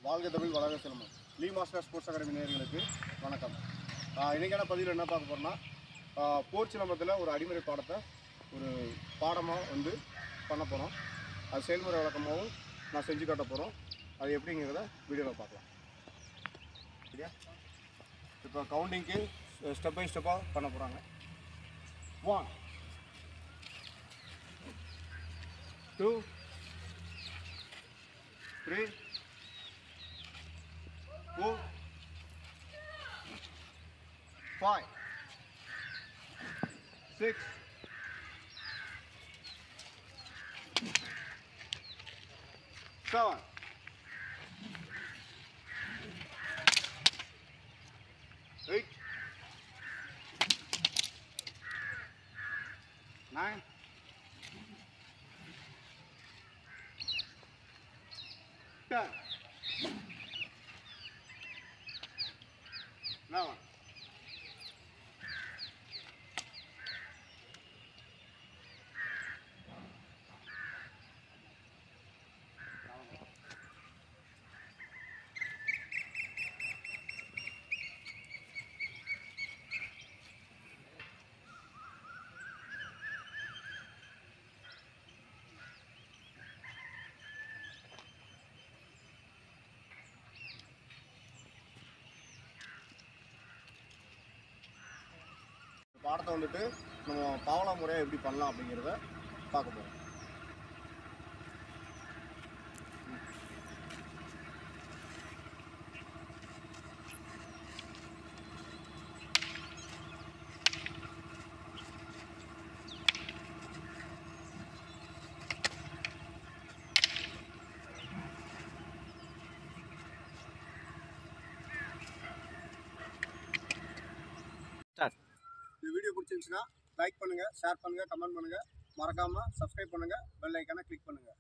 வாழ்க தமிழ் வளர்க சிலம்பம். லீ master sports academy நேயர்களுக்கு வணக்கம். இன்றைக்கான பதிவில் என்ன பார்க்க போகிறோம்னா, போர் சிலம்பத்தில் ஒரு அடிமுறை பாடத்தை ஒரு பாடமாக பண்ண போகிறோம். அது செயல்முறை விளக்கமாகவும் நான் செஞ்சு காட்ட போகிறோம். அது எப்படிங்கிறத வீடியோவில் பார்க்கலாம். சரியா? இப்போ கவுண்டிங்க்கு ஸ்டெப் பை ஸ்டெப்பாக பண்ண போகிறாங்க. 1 2 3 4 5 6 7 8 9 10 11 பாடத்தை நம்ம பாவலா முறையாக எப்படி பண்ணலாம் அப்படிங்கிறத பார்க்க போகிறோம். இந்த வீடியோ பிடிச்சிருந்துச்சுன்னா லைக் பண்ணுங்கள், ஷேர் பண்ணுங்கள், கமெண்ட் பண்ணுங்கள், மறக்காமல் சப்ஸ்கிரைப் பண்ணுங்கள், பெல் ஐக்கானை கிளிக் பண்ணுங்கள்.